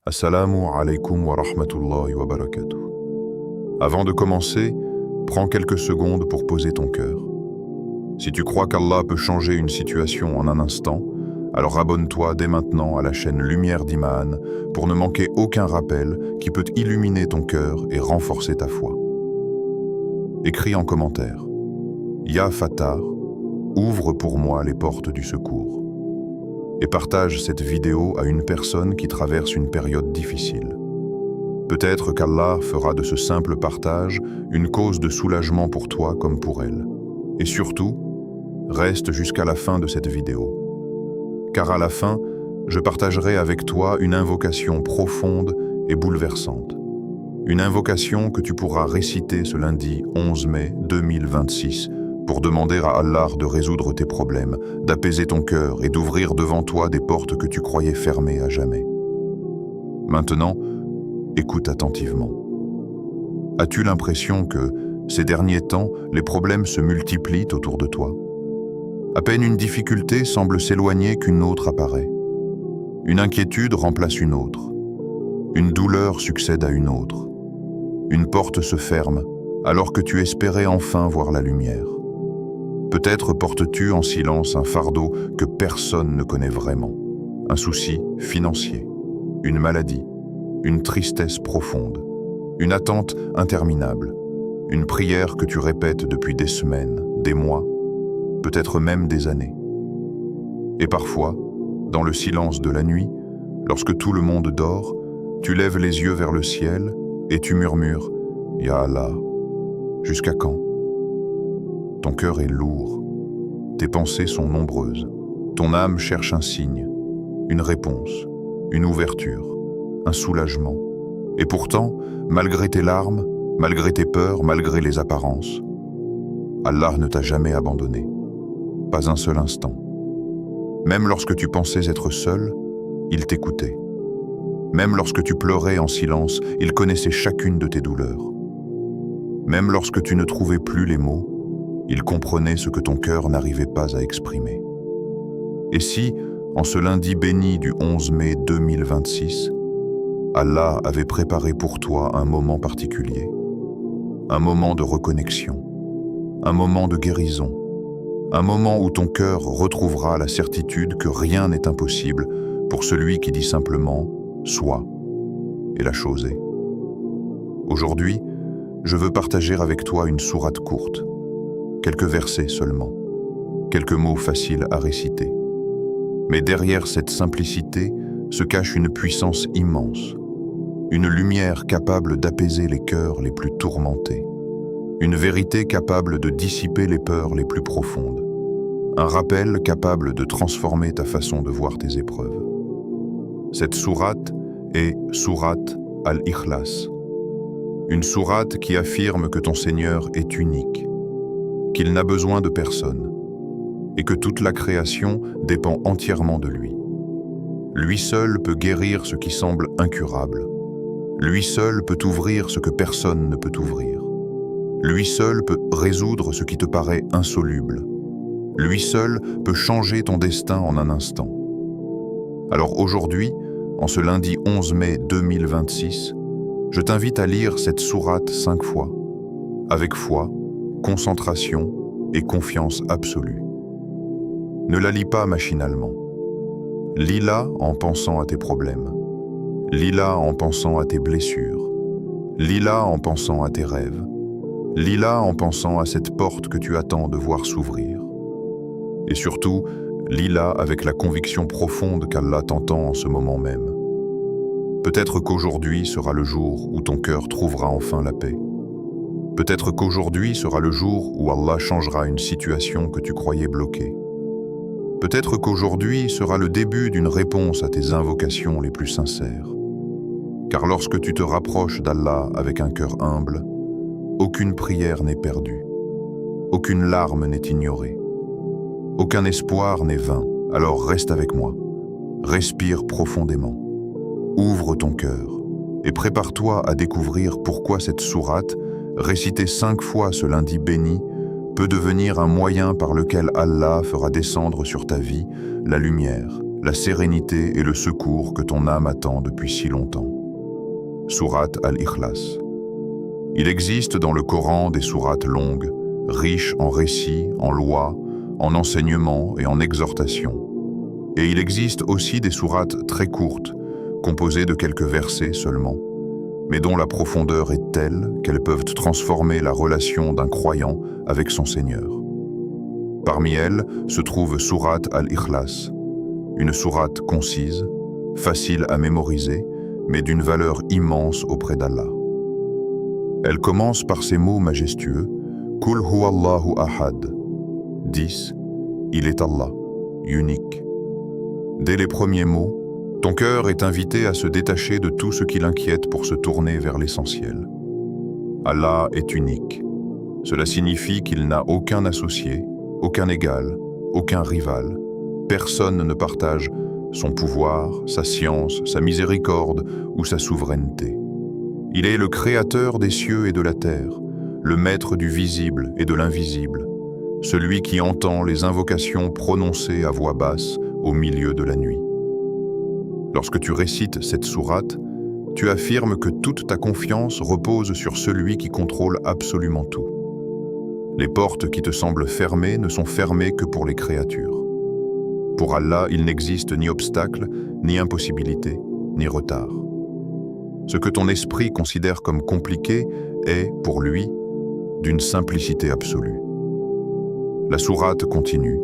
Assalamu alaikum wa rahmatullahi wa barakatuh. Avant de commencer, prends quelques secondes pour poser ton cœur. Si tu crois qu'Allah peut changer une situation en un instant, alors abonne-toi dès maintenant à la chaîne Lumière d'Iman pour ne manquer aucun rappel qui peut illuminer ton cœur et renforcer ta foi. Écris en commentaire « Ya Fattar, ouvre pour moi les portes du secours » et partage cette vidéo à une personne qui traverse une période difficile. Peut-être qu'Allah fera de ce simple partage une cause de soulagement pour toi comme pour elle. Et surtout, reste jusqu'à la fin de cette vidéo. Car à la fin, je partagerai avec toi une invocation profonde et bouleversante. Une invocation que tu pourras réciter ce lundi 11 mai 2026 pour demander à Allah de résoudre tes problèmes, d'apaiser ton cœur et d'ouvrir devant toi des portes que tu croyais fermées à jamais. Maintenant, écoute attentivement. As-tu l'impression que, ces derniers temps, les problèmes se multiplient autour de toi? À peine une difficulté semble s'éloigner qu'une autre apparaît. Une inquiétude remplace une autre. Une douleur succède à une autre. Une porte se ferme alors que tu espérais enfin voir la lumière. Peut-être portes-tu en silence un fardeau que personne ne connaît vraiment. Un souci financier, une maladie, une tristesse profonde, une attente interminable, une prière que tu répètes depuis des semaines, des mois, peut-être même des années. Et parfois, dans le silence de la nuit, lorsque tout le monde dort, tu lèves les yeux vers le ciel et tu murmures « Ya Allah, jusqu'à quand ?» Ton cœur est lourd, tes pensées sont nombreuses, ton âme cherche un signe, une réponse, une ouverture, un soulagement. Et pourtant, malgré tes larmes, malgré tes peurs, malgré les apparences, Allah ne t'a jamais abandonné, pas un seul instant. Même lorsque tu pensais être seul, il t'écoutait. Même lorsque tu pleurais en silence, il connaissait chacune de tes douleurs. Même lorsque tu ne trouvais plus les mots, il comprenait ce que ton cœur n'arrivait pas à exprimer. Et si, en ce lundi béni du 11 mai 2026, Allah avait préparé pour toi un moment particulier, un moment de reconnexion, un moment de guérison, un moment où ton cœur retrouvera la certitude que rien n'est impossible pour celui qui dit simplement « sois » et la chose est. Aujourd'hui, je veux partager avec toi une sourate courte, quelques versets seulement, quelques mots faciles à réciter. Mais derrière cette simplicité se cache une puissance immense, une lumière capable d'apaiser les cœurs les plus tourmentés, une vérité capable de dissiper les peurs les plus profondes, un rappel capable de transformer ta façon de voir tes épreuves. Cette sourate est Sourate Al-Ikhlas, une sourate qui affirme que ton Seigneur est unique, qu'il n'a besoin de personne, et que toute la création dépend entièrement de lui. Lui seul peut guérir ce qui semble incurable. Lui seul peut ouvrir ce que personne ne peut ouvrir. Lui seul peut résoudre ce qui te paraît insoluble. Lui seul peut changer ton destin en un instant. Alors aujourd'hui, en ce lundi 11 mai 2026, je t'invite à lire cette sourate 5 fois, avec foi, concentration et confiance absolue. Ne la lis pas machinalement. Lis-la en pensant à tes problèmes. Lis-la en pensant à tes blessures. Lis-la en pensant à tes rêves. Lis-la en pensant à cette porte que tu attends de voir s'ouvrir. Et surtout, lis-la avec la conviction profonde qu'Allah t'entend en ce moment même. Peut-être qu'aujourd'hui sera le jour où ton cœur trouvera enfin la paix. Peut-être qu'aujourd'hui sera le jour où Allah changera une situation que tu croyais bloquée. Peut-être qu'aujourd'hui sera le début d'une réponse à tes invocations les plus sincères. Car lorsque tu te rapproches d'Allah avec un cœur humble, aucune prière n'est perdue, aucune larme n'est ignorée, aucun espoir n'est vain. Alors reste avec moi, respire profondément, ouvre ton cœur et prépare-toi à découvrir pourquoi cette sourate, récitée 5 fois ce lundi béni, peut devenir un moyen par lequel Allah fera descendre sur ta vie la lumière, la sérénité et le secours que ton âme attend depuis si longtemps. Sourate Al-Ikhlas. Il existe dans le Coran des sourates longues, riches en récits, en lois, en enseignements et en exhortations. Et il existe aussi des sourates très courtes, composées de quelques versets seulement, mais dont la profondeur est telle qu'elles peuvent transformer la relation d'un croyant avec son Seigneur. Parmi elles se trouve Sourate Al-Ikhlas, une sourate concise, facile à mémoriser, mais d'une valeur immense auprès d'Allah. Elle commence par ces mots majestueux, « Kul huwallahu ahad » 10. Il est Allah, unique. Dès les premiers mots, ton cœur est invité à se détacher de tout ce qui l'inquiète pour se tourner vers l'essentiel. Allah est unique. Cela signifie qu'il n'a aucun associé, aucun égal, aucun rival. Personne ne partage son pouvoir, sa science, sa miséricorde ou sa souveraineté. Il est le créateur des cieux et de la terre, le maître du visible et de l'invisible, celui qui entend les invocations prononcées à voix basse au milieu de la nuit. Lorsque tu récites cette sourate, tu affirmes que toute ta confiance repose sur celui qui contrôle absolument tout. Les portes qui te semblent fermées ne sont fermées que pour les créatures. Pour Allah, il n'existe ni obstacle, ni impossibilité, ni retard. Ce que ton esprit considère comme compliqué est, pour lui, d'une simplicité absolue. La sourate continue.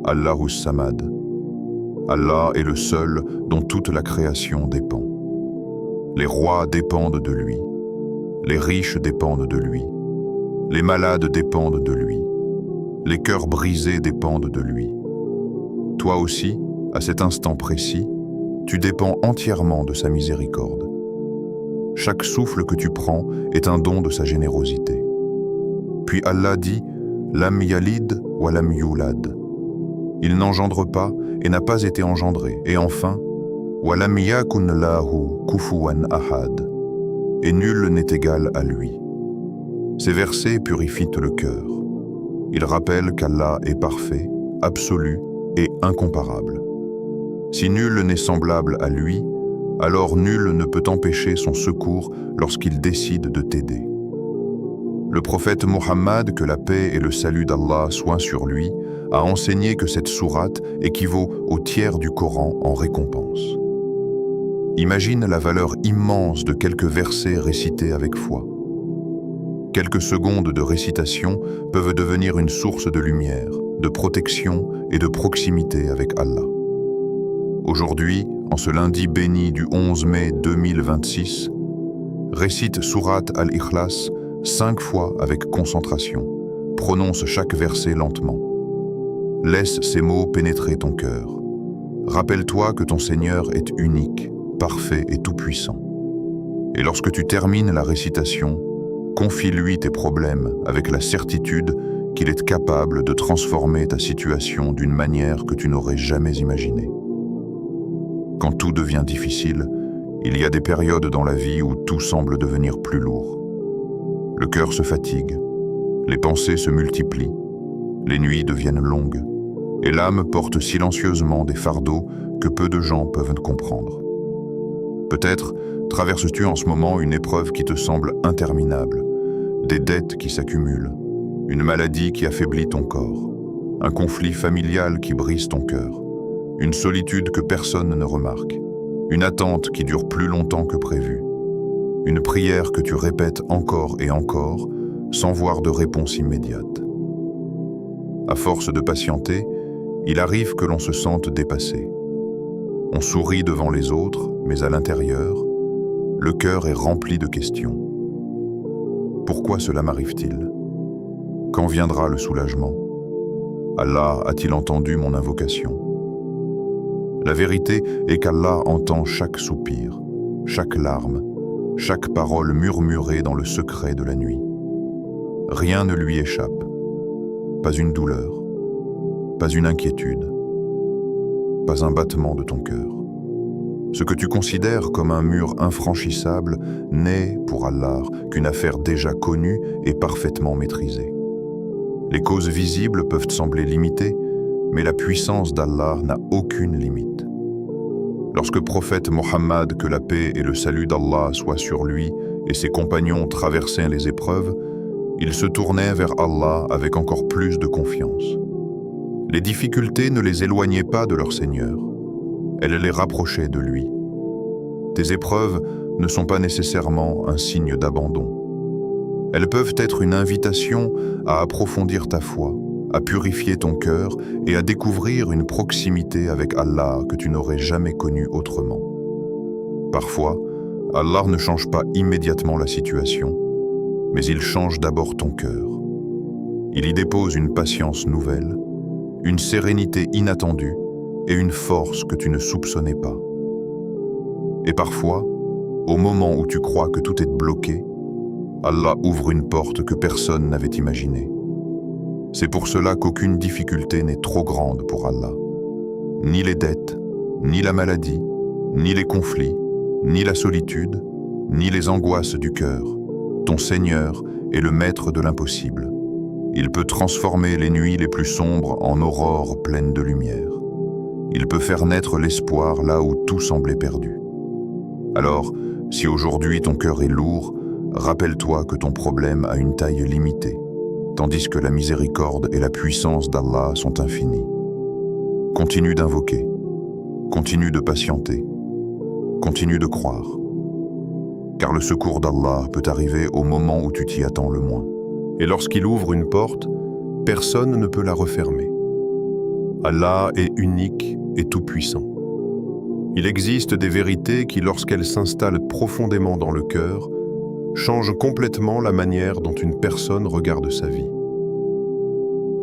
Allahus Samad. Allah est le seul dont toute la création dépend. Les rois dépendent de lui. Les riches dépendent de lui. Les malades dépendent de lui. Les cœurs brisés dépendent de lui. Toi aussi, à cet instant précis, tu dépends entièrement de sa miséricorde. Chaque souffle que tu prends est un don de sa générosité. Puis Allah dit « Lam yalid wa lam yulad » Il n'engendre pas et n'a pas été engendré. Et enfin, « Wa lam yakun lahu kufuwan ahad » et nul n'est égal à lui. Ces versets purifient le cœur. Ils rappellent qu'Allah est parfait, absolu et incomparable. Si nul n'est semblable à lui, alors nul ne peut empêcher son secours lorsqu'il décide de t'aider. Le prophète Muhammad, que la paix et le salut d'Allah soient sur lui, a enseigné que cette sourate équivaut au tiers du Coran en récompense. Imagine la valeur immense de quelques versets récités avec foi. Quelques secondes de récitation peuvent devenir une source de lumière, de protection et de proximité avec Allah. Aujourd'hui, en ce lundi béni du 11 mai 2026, récite Sourate Al-Ikhlas 5 fois avec concentration. Prononce chaque verset lentement. Laisse ces mots pénétrer ton cœur. Rappelle-toi que ton Seigneur est unique, parfait et tout-puissant. Et lorsque tu termines la récitation, confie-lui tes problèmes avec la certitude qu'il est capable de transformer ta situation d'une manière que tu n'aurais jamais imaginée. Quand tout devient difficile, il y a des périodes dans la vie où tout semble devenir plus lourd. Le cœur se fatigue, les pensées se multiplient, les nuits deviennent longues, et l'âme porte silencieusement des fardeaux que peu de gens peuvent comprendre. Peut-être traverses-tu en ce moment une épreuve qui te semble interminable, des dettes qui s'accumulent, une maladie qui affaiblit ton corps, un conflit familial qui brise ton cœur, une solitude que personne ne remarque, une attente qui dure plus longtemps que prévu, une prière que tu répètes encore et encore sans voir de réponse immédiate. À force de patienter, il arrive que l'on se sente dépassé. On sourit devant les autres, mais à l'intérieur, le cœur est rempli de questions. Pourquoi cela m'arrive-t-il? Quand viendra le soulagement? Allah a-t-il entendu mon invocation? La vérité est qu'Allah entend chaque soupir, chaque larme, chaque parole murmurée dans le secret de la nuit. Rien ne lui échappe, pas une douleur, pas une inquiétude, pas un battement de ton cœur. Ce que tu considères comme un mur infranchissable n'est, pour Allah, qu'une affaire déjà connue et parfaitement maîtrisée. Les causes visibles peuvent sembler limitées, Mais la puissance d'Allah n'a aucune limite. Lorsque prophète Mohammed, que la paix et le salut d'Allah soient sur lui, et ses compagnons traversaient les épreuves, ils se tournaient vers Allah avec encore plus de confiance. Les difficultés ne les éloignaient pas de leur Seigneur, elles les rapprochaient de lui. Tes épreuves ne sont pas nécessairement un signe d'abandon. Elles peuvent être une invitation à approfondir ta foi, à purifier ton cœur et à découvrir une proximité avec Allah que tu n'aurais jamais connue autrement. Parfois, Allah ne change pas immédiatement la situation, mais il change d'abord ton cœur. Il y dépose une patience nouvelle, une sérénité inattendue et une force que tu ne soupçonnais pas. Et parfois, au moment où tu crois que tout est bloqué, Allah ouvre une porte que personne n'avait imaginée. C'est pour cela qu'aucune difficulté n'est trop grande pour Allah. Ni les dettes, ni la maladie, ni les conflits, ni la solitude, ni les angoisses du cœur. Ton Seigneur est le maître de l'impossible. Il peut transformer les nuits les plus sombres en aurores pleines de lumière. Il peut faire naître l'espoir là où tout semblait perdu. Alors, si aujourd'hui ton cœur est lourd, rappelle-toi que ton problème a une taille limitée, tandis que la miséricorde et la puissance d'Allah sont infinies. Continue d'invoquer, continue de patienter, continue de croire, car le secours d'Allah peut arriver au moment où tu t'y attends le moins. Et lorsqu'il ouvre une porte, personne ne peut la refermer. Allah est unique et tout-puissant. Il existe des vérités qui, lorsqu'elles s'installent profondément dans le cœur, changent complètement la manière dont une personne regarde sa vie.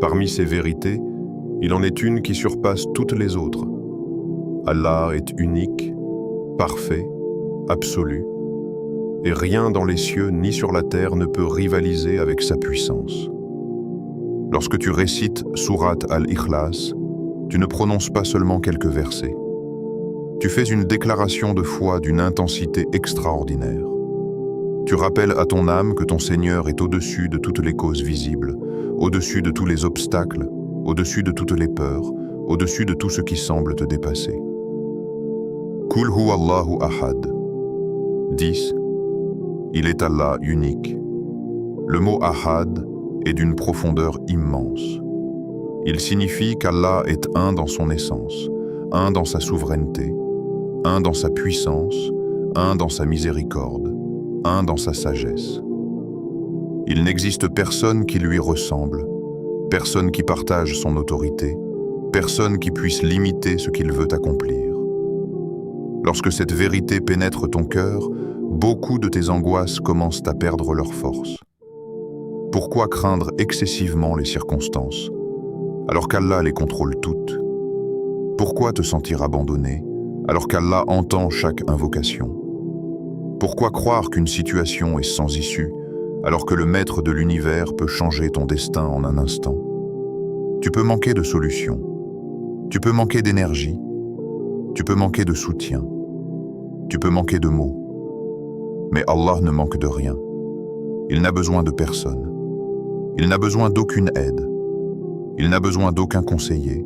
Parmi ces vérités, il en est une qui surpasse toutes les autres. Allah est unique, parfait, absolu, et rien dans les cieux ni sur la terre ne peut rivaliser avec sa puissance. Lorsque tu récites Sourate Al-Ikhlas, tu ne prononces pas seulement quelques versets. Tu fais une déclaration de foi d'une intensité extraordinaire. Tu rappelles à ton âme que ton Seigneur est au-dessus de toutes les causes visibles, au-dessus de tous les obstacles, au-dessus de toutes les peurs, au-dessus de tout ce qui semble te dépasser. Qul huwa Allahu ahad. 10. Il est Allah unique. Le mot ahad est d'une profondeur immense. Il signifie qu'Allah est un dans son essence, un dans sa souveraineté, un dans sa puissance, un dans sa miséricorde, un dans sa sagesse. Il n'existe personne qui lui ressemble, personne qui partage son autorité, personne qui puisse limiter ce qu'il veut accomplir. Lorsque cette vérité pénètre ton cœur, beaucoup de tes angoisses commencent à perdre leur force. Pourquoi craindre excessivement les circonstances, alors qu'Allah les contrôle toutes? Pourquoi te sentir abandonné, alors qu'Allah entend chaque invocation? Pourquoi croire qu'une situation est sans issue, alors que le maître de l'univers peut changer ton destin en un instant? Tu peux manquer de solutions, tu peux manquer d'énergie, tu peux manquer de soutien, tu peux manquer de mots. Mais Allah ne manque de rien. Il n'a besoin de personne. Il n'a besoin d'aucune aide. Il n'a besoin d'aucun conseiller.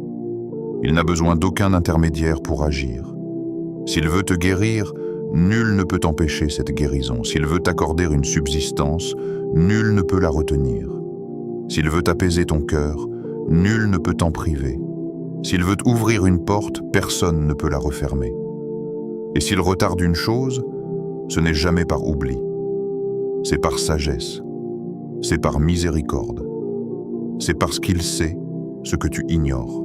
Il n'a besoin d'aucun intermédiaire pour agir. S'il veut te guérir, nul ne peut empêcher cette guérison. S'il veut t'accorder une subsistance, nul ne peut la retenir. S'il veut apaiser ton cœur, nul ne peut t'en priver. S'il veut ouvrir une porte, personne ne peut la refermer. Et s'il retarde une chose, ce n'est jamais par oubli. C'est par sagesse. C'est par miséricorde. C'est parce qu'il sait ce que tu ignores.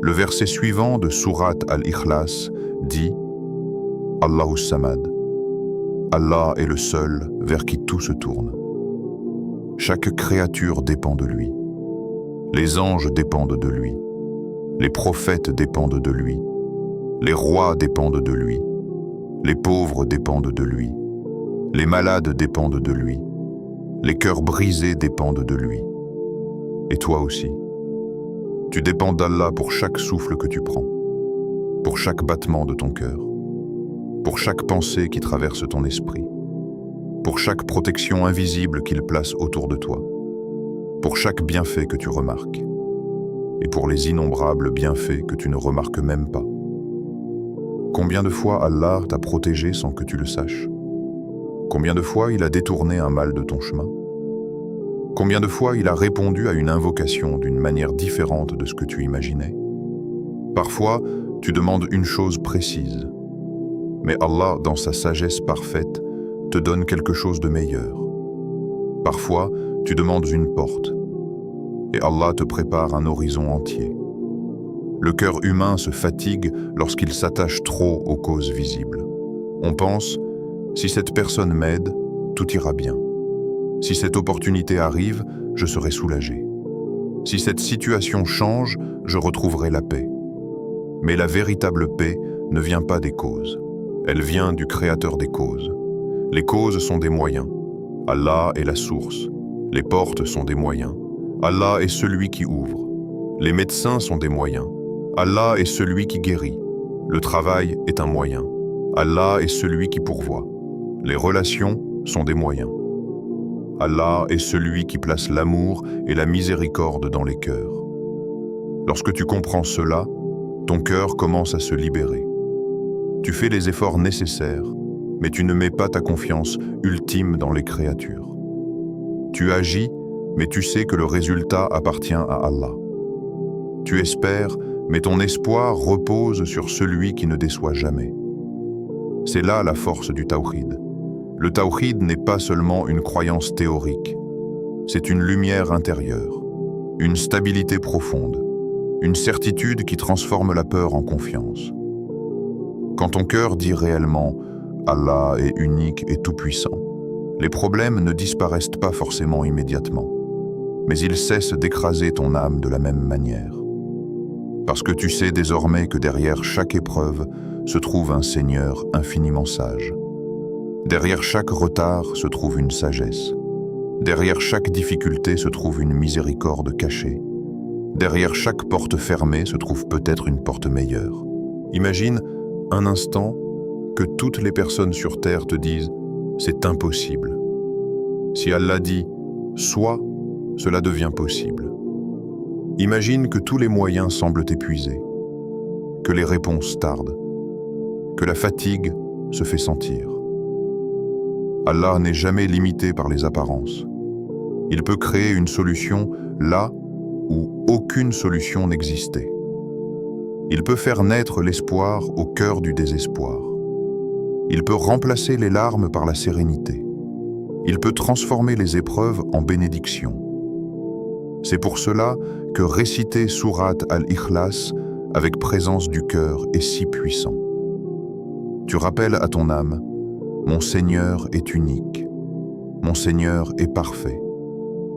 Le verset suivant de Sourate Al-Ikhlas dit « Allahu Samad ». Allah est le seul vers qui tout se tourne. Chaque créature dépend de lui. Les anges dépendent de lui. Les prophètes dépendent de lui. Les rois dépendent de lui. Les pauvres dépendent de lui. Les malades dépendent de lui. Les cœurs brisés dépendent de lui. Et toi aussi. Tu dépends d'Allah pour chaque souffle que tu prends, pour chaque battement de ton cœur, pour chaque pensée qui traverse ton esprit, pour chaque protection invisible qu'il place autour de toi, pour chaque bienfait que tu remarques. et pour les innombrables bienfaits que tu ne remarques même pas. Combien de fois Allah t'a protégé sans que tu le saches? Combien de fois il a détourné un mal de ton chemin? Combien de fois il a répondu à une invocation d'une manière différente de ce que tu imaginais? Parfois, tu demandes une chose précise, mais Allah, dans sa sagesse parfaite, te donne quelque chose de meilleur. Parfois, tu demandes une porte, et Allah te prépare un horizon entier. Le cœur humain se fatigue lorsqu'il s'attache trop aux causes visibles. On pense, si cette personne m'aide, tout ira bien. Si cette opportunité arrive, je serai soulagé. Si cette situation change, je retrouverai la paix. Mais la véritable paix ne vient pas des causes. Elle vient du Créateur des causes. Les causes sont des moyens. Allah est la source. Les portes sont des moyens. Allah est celui qui ouvre. Les médecins sont des moyens. Allah est celui qui guérit. Le travail est un moyen. Allah est celui qui pourvoit. Les relations sont des moyens. Allah est celui qui place l'amour et la miséricorde dans les cœurs. Lorsque tu comprends cela, ton cœur commence à se libérer. Tu fais les efforts nécessaires, mais tu ne mets pas ta confiance ultime dans les créatures. Tu agis, mais tu sais que le résultat appartient à Allah. Tu espères, mais ton espoir repose sur celui qui ne déçoit jamais. C'est là la force du tawhid. Le tawhid n'est pas seulement une croyance théorique, c'est une lumière intérieure, une stabilité profonde, une certitude qui transforme la peur en confiance. Quand ton cœur dit réellement « Allah est unique et tout-puissant », les problèmes ne disparaissent pas forcément immédiatement, mais ils cessent d'écraser ton âme de la même manière. Parce que tu sais désormais que derrière chaque épreuve se trouve un Seigneur infiniment sage. Derrière chaque retard se trouve une sagesse. Derrière chaque difficulté se trouve une miséricorde cachée. Derrière chaque porte fermée se trouve peut-être une porte meilleure. Imagine un instant que toutes les personnes sur terre te disent « c'est impossible ». Si Allah dit « soit », cela devient possible. Imagine que tous les moyens semblent épuisés, que les réponses tardent, que la fatigue se fait sentir. Allah n'est jamais limité par les apparences. Il peut créer une solution là où aucune solution n'existait. Il peut faire naître l'espoir au cœur du désespoir. Il peut remplacer les larmes par la sérénité. Il peut transformer les épreuves en bénédictions. C'est pour cela que réciter Sourate Al-Ikhlas avec présence du cœur est si puissant. Tu rappelles à ton âme, mon Seigneur est unique, mon Seigneur est parfait,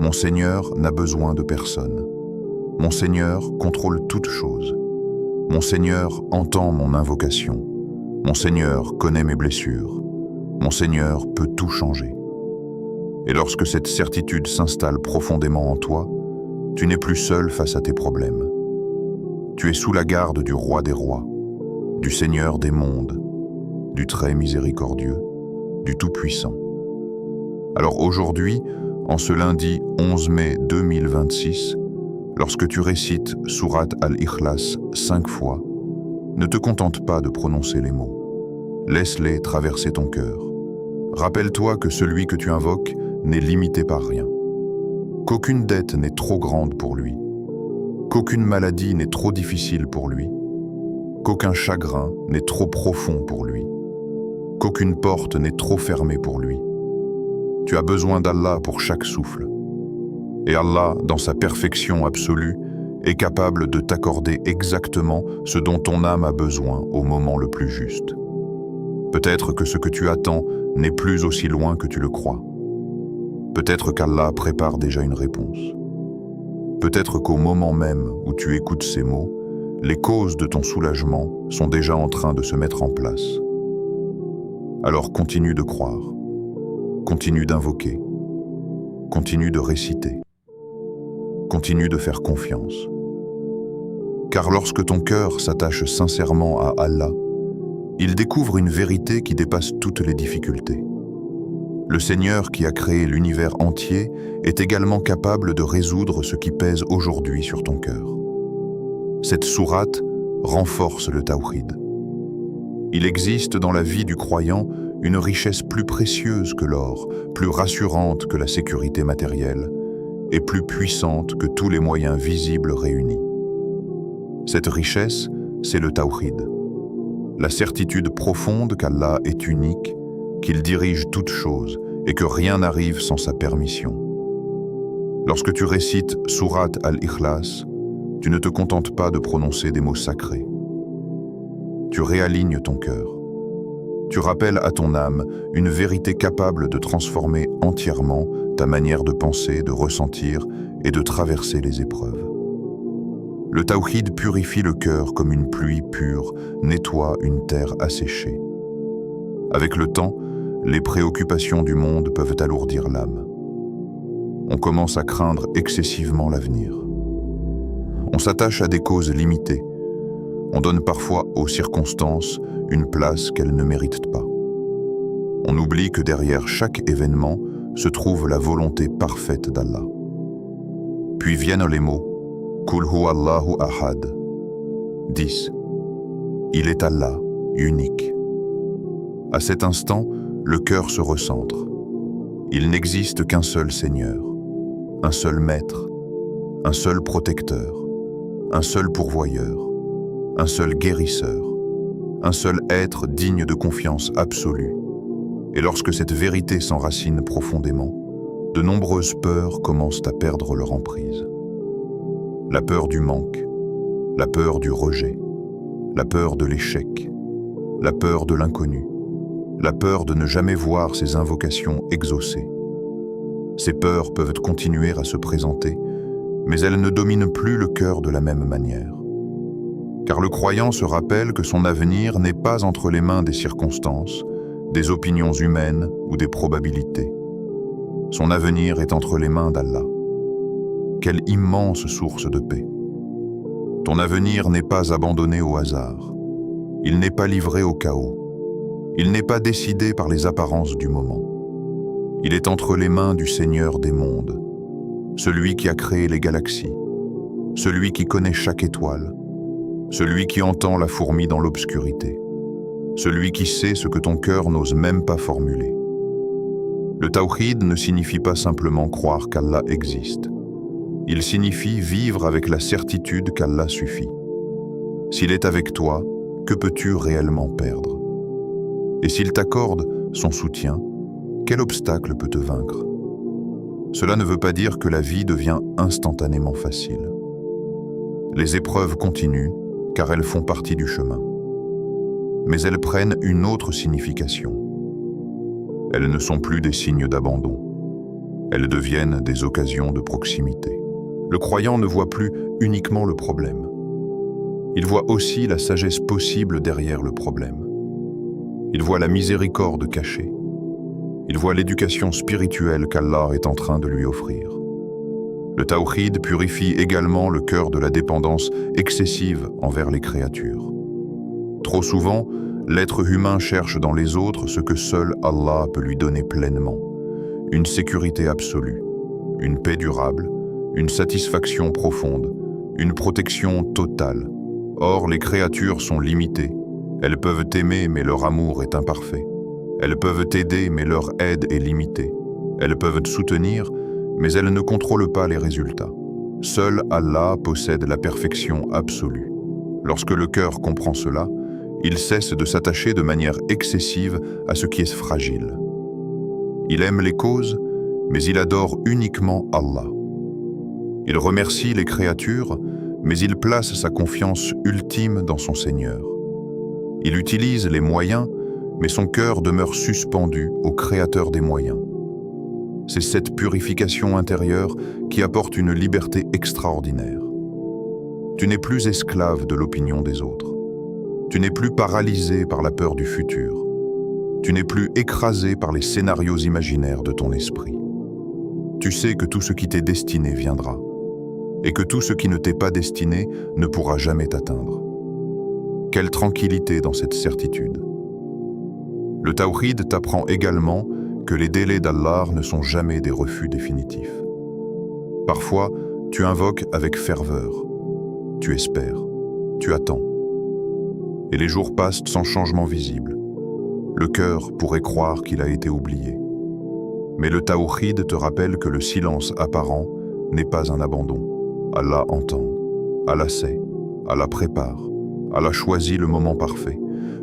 mon Seigneur n'a besoin de personne, mon Seigneur contrôle toutes choses, mon Seigneur entend mon invocation, mon Seigneur connaît mes blessures, mon Seigneur peut tout changer. Et lorsque cette certitude s'installe profondément en toi, tu n'es plus seul face à tes problèmes. Tu es sous la garde du Roi des rois, du Seigneur des mondes, du très miséricordieux, du Tout-Puissant. Alors aujourd'hui, en ce lundi 11 mai 2026, lorsque tu récites Sourate Al-Ikhlas 5 fois, ne te contente pas de prononcer les mots. Laisse-les traverser ton cœur. Rappelle-toi que celui que tu invoques n'est limité par rien. Qu'aucune dette n'est trop grande pour lui. Qu'aucune maladie n'est trop difficile pour lui. Qu'aucun chagrin n'est trop profond pour lui. Qu'aucune porte n'est trop fermée pour lui. Tu as besoin d'Allah pour chaque souffle. Et Allah, dans sa perfection absolue, est capable de t'accorder exactement ce dont ton âme a besoin au moment le plus juste. Peut-être que ce que tu attends n'est plus aussi loin que tu le crois. Peut-être qu'Allah prépare déjà une réponse. Peut-être qu'au moment même où tu écoutes ces mots, les causes de ton soulagement sont déjà en train de se mettre en place. Alors continue de croire, continue d'invoquer, continue de réciter, continue de faire confiance. Car lorsque ton cœur s'attache sincèrement à Allah, il découvre une vérité qui dépasse toutes les difficultés. Le Seigneur qui a créé l'univers entier est également capable de résoudre ce qui pèse aujourd'hui sur ton cœur. Cette sourate renforce le tawhid. Il existe dans la vie du croyant une richesse plus précieuse que l'or, plus rassurante que la sécurité matérielle et plus puissante que tous les moyens visibles réunis. Cette richesse, c'est le tawhid, la certitude profonde qu'Allah est unique, qu'il dirige toutes choses et que rien n'arrive sans sa permission. Lorsque tu récites Sourate al-Ikhlas, tu ne te contentes pas de prononcer des mots sacrés. Tu réalignes ton cœur. Tu rappelles à ton âme une vérité capable de transformer entièrement ta manière de penser, de ressentir et de traverser les épreuves. Le tawhid purifie le cœur comme une pluie pure nettoie une terre asséchée. Avec le temps, les préoccupations du monde peuvent alourdir l'âme. On commence à craindre excessivement l'avenir. On s'attache à des causes limitées. On donne parfois aux circonstances une place qu'elles ne méritent pas. On oublie que derrière chaque événement se trouve la volonté parfaite d'Allah. Puis viennent les mots « Qul huwa Allahu ahad » 10. Il est Allah, unique. À cet instant, le cœur se recentre. Il n'existe qu'un seul Seigneur, un seul Maître, un seul protecteur, un seul pourvoyeur, un seul guérisseur, un seul être digne de confiance absolue. Et lorsque cette vérité s'enracine profondément, de nombreuses peurs commencent à perdre leur emprise. La peur du manque, la peur du rejet, la peur de l'échec, la peur de l'inconnu, la peur de ne jamais voir ses invocations exaucées. Ces peurs peuvent continuer à se présenter, mais elles ne dominent plus le cœur de la même manière. Car le croyant se rappelle que son avenir n'est pas entre les mains des circonstances, des opinions humaines ou des probabilités. Son avenir est entre les mains d'Allah. Quelle immense source de paix! Ton avenir n'est pas abandonné au hasard. Il n'est pas livré au chaos. Il n'est pas décidé par les apparences du moment. Il est entre les mains du Seigneur des mondes, celui qui a créé les galaxies, celui qui connaît chaque étoile, celui qui entend la fourmi dans l'obscurité, celui qui sait ce que ton cœur n'ose même pas formuler. Le tawhid ne signifie pas simplement croire qu'Allah existe. Il signifie vivre avec la certitude qu'Allah suffit. S'il est avec toi, que peux-tu réellement perdre? Et s'il t'accorde son soutien, quel obstacle peut te vaincre? Cela ne veut pas dire que la vie devient instantanément facile. Les épreuves continuent, car elles font partie du chemin. Mais elles prennent une autre signification. Elles ne sont plus des signes d'abandon. Elles deviennent des occasions de proximité. Le croyant ne voit plus uniquement le problème. Il voit aussi la sagesse possible derrière le problème. Il voit la miséricorde cachée. Il voit l'éducation spirituelle qu'Allah est en train de lui offrir. Le tawhid purifie également le cœur de la dépendance excessive envers les créatures. Trop souvent, l'être humain cherche dans les autres ce que seul Allah peut lui donner pleinement. Une sécurité absolue, une paix durable, une satisfaction profonde, une protection totale. Or, les créatures sont limitées. Elles peuvent t'aimer, mais leur amour est imparfait. Elles peuvent t'aider, mais leur aide est limitée. Elles peuvent te soutenir, mais elles ne contrôlent pas les résultats. Seul Allah possède la perfection absolue. Lorsque le cœur comprend cela, il cesse de s'attacher de manière excessive à ce qui est fragile. Il aime les causes, mais il adore uniquement Allah. Il remercie les créatures, mais il place sa confiance ultime dans son Seigneur. Il utilise les moyens, mais son cœur demeure suspendu au Créateur des moyens. C'est cette purification intérieure qui apporte une liberté extraordinaire. Tu n'es plus esclave de l'opinion des autres. Tu n'es plus paralysé par la peur du futur. Tu n'es plus écrasé par les scénarios imaginaires de ton esprit. Tu sais que tout ce qui t'est destiné viendra, et que tout ce qui ne t'est pas destiné ne pourra jamais t'atteindre. Quelle tranquillité dans cette certitude! Le tawhid t'apprend également que les délais d'Allah ne sont jamais des refus définitifs. Parfois, tu invoques avec ferveur, tu espères, tu attends. Et les jours passent sans changement visible. Le cœur pourrait croire qu'il a été oublié. Mais le tawhid te rappelle que le silence apparent n'est pas un abandon. Allah entend, Allah sait, Allah prépare, Allah choisit le moment parfait.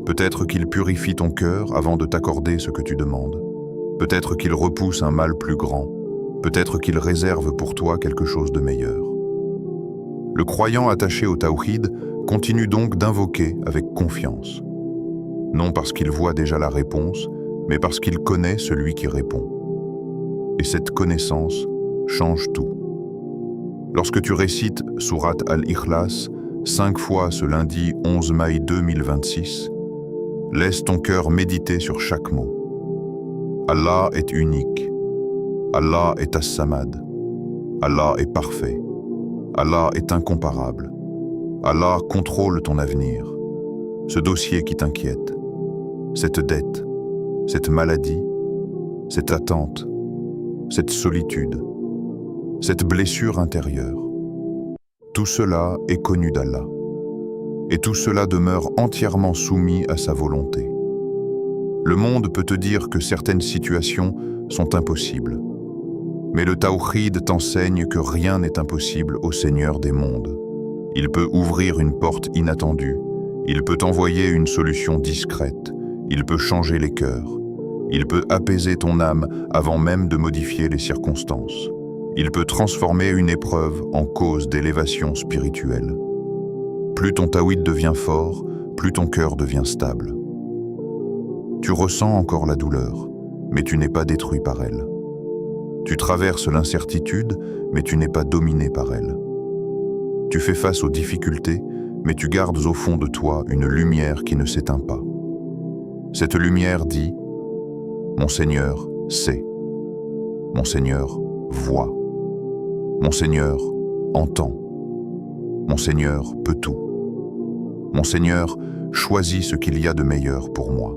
Peut-être qu'il purifie ton cœur avant de t'accorder ce que tu demandes. Peut-être qu'il repousse un mal plus grand. Peut-être qu'il réserve pour toi quelque chose de meilleur. Le croyant attaché au tawhid continue donc d'invoquer avec confiance. Non parce qu'il voit déjà la réponse, mais parce qu'il connaît celui qui répond. Et cette connaissance change tout. Lorsque tu récites Surat Al-Ikhlas 5 fois ce lundi 11 mai 2026, laisse ton cœur méditer sur chaque mot. Allah est unique. Allah est As-Samad. Allah est parfait. Allah est incomparable. Allah contrôle ton avenir. Ce dossier qui t'inquiète, cette dette, cette maladie, cette attente, cette solitude, cette blessure intérieure. Tout cela est connu d'Allah. Et tout cela demeure entièrement soumis à sa volonté. Le monde peut te dire que certaines situations sont impossibles. Mais le tawhid t'enseigne que rien n'est impossible au Seigneur des mondes. Il peut ouvrir une porte inattendue, il peut envoyer une solution discrète, il peut changer les cœurs, il peut apaiser ton âme avant même de modifier les circonstances. Il peut transformer une épreuve en cause d'élévation spirituelle. Plus ton tawhid devient fort, plus ton cœur devient stable. Tu ressens encore la douleur, mais tu n'es pas détruit par elle. Tu traverses l'incertitude, mais tu n'es pas dominé par elle. Tu fais face aux difficultés, mais tu gardes au fond de toi une lumière qui ne s'éteint pas. Cette lumière dit « Mon Seigneur sait. Mon Seigneur voit. Mon Seigneur entend. Mon Seigneur peut tout. Mon Seigneur choisit ce qu'il y a de meilleur pour moi. »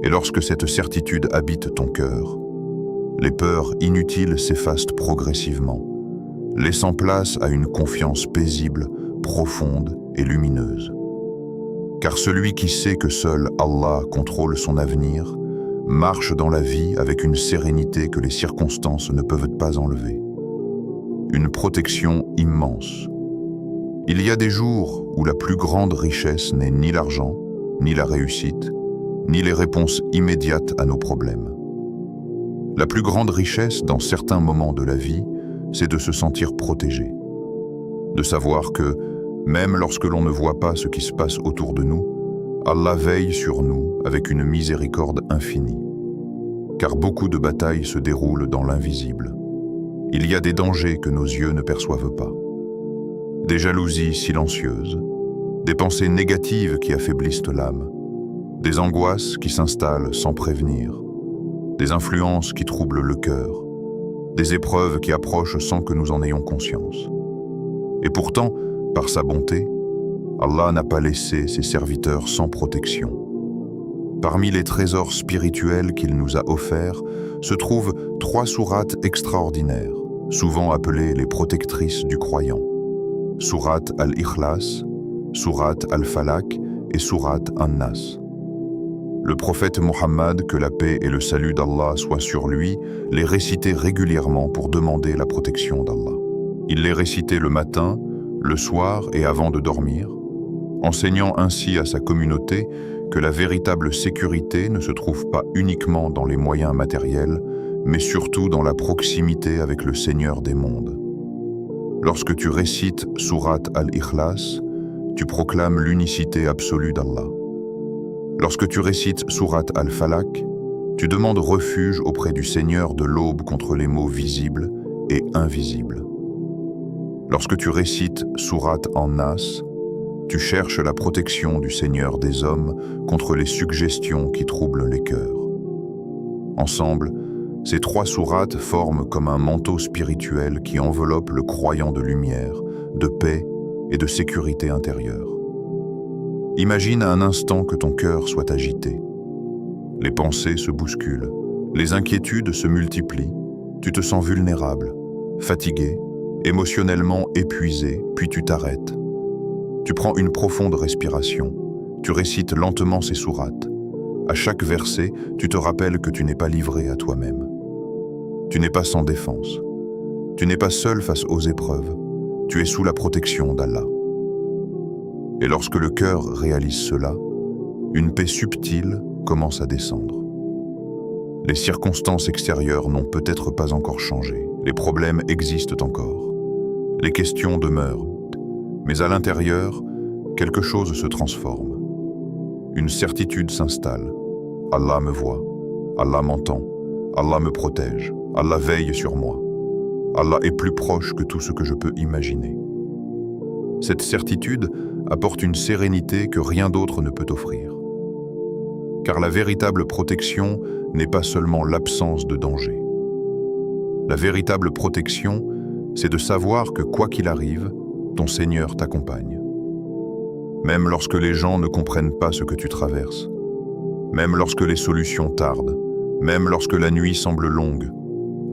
Et lorsque cette certitude habite ton cœur, les peurs inutiles s'effacent progressivement, laissant place à une confiance paisible, profonde et lumineuse. Car celui qui sait que seul Allah contrôle son avenir, marche dans la vie avec une sérénité que les circonstances ne peuvent pas enlever. Une protection immense. Il y a des jours où la plus grande richesse n'est ni l'argent, ni la réussite, ni les réponses immédiates à nos problèmes. La plus grande richesse dans certains moments de la vie, c'est de se sentir protégé. De savoir que, même lorsque l'on ne voit pas ce qui se passe autour de nous, Allah veille sur nous avec une miséricorde infinie. Car beaucoup de batailles se déroulent dans l'invisible. Il y a des dangers que nos yeux ne perçoivent pas. Des jalousies silencieuses, des pensées négatives qui affaiblissent l'âme, des angoisses qui s'installent sans prévenir, des influences qui troublent le cœur, des épreuves qui approchent sans que nous en ayons conscience. Et pourtant, par sa bonté, Allah n'a pas laissé ses serviteurs sans protection. Parmi les trésors spirituels qu'il nous a offerts se trouvent 3 sourates extraordinaires, souvent appelées les protectrices du croyant. Surat Al-Ikhlas, Surat Al-Falaq et Surat An-Nas. Le prophète Mohammed, que la paix et le salut d'Allah soient sur lui, les récitait régulièrement pour demander la protection d'Allah. Il les récitait le matin, le soir et avant de dormir, enseignant ainsi à sa communauté que la véritable sécurité ne se trouve pas uniquement dans les moyens matériels, mais surtout dans la proximité avec le Seigneur des mondes. Lorsque tu récites Surat Al-Ikhlas, tu proclames l'unicité absolue d'Allah. Lorsque tu récites Surat Al-Falaq, tu demandes refuge auprès du Seigneur de l'aube contre les maux visibles et invisibles. Lorsque tu récites Surat An-Nas, tu cherches la protection du Seigneur des hommes contre les suggestions qui troublent les cœurs. Ensemble, ces 3 sourates forment comme un manteau spirituel qui enveloppe le croyant de lumière, de paix et de sécurité intérieure. Imagine un instant que ton cœur soit agité. Les pensées se bousculent, les inquiétudes se multiplient, tu te sens vulnérable, fatigué, émotionnellement épuisé, puis tu t'arrêtes. Tu prends une profonde respiration. Tu récites lentement ces sourates. À chaque verset, tu te rappelles que tu n'es pas livré à toi-même. Tu n'es pas sans défense. Tu n'es pas seul face aux épreuves. Tu es sous la protection d'Allah. Et lorsque le cœur réalise cela, une paix subtile commence à descendre. Les circonstances extérieures n'ont peut-être pas encore changé. Les problèmes existent encore. Les questions demeurent. Mais à l'intérieur, quelque chose se transforme. Une certitude s'installe. Allah me voit. Allah m'entend. Allah me protège. Allah veille sur moi. Allah est plus proche que tout ce que je peux imaginer. Cette certitude apporte une sérénité que rien d'autre ne peut offrir. Car la véritable protection n'est pas seulement l'absence de danger. La véritable protection, c'est de savoir que quoi qu'il arrive, ton Seigneur t'accompagne. Même lorsque les gens ne comprennent pas ce que tu traverses, même lorsque les solutions tardent, même lorsque la nuit semble longue,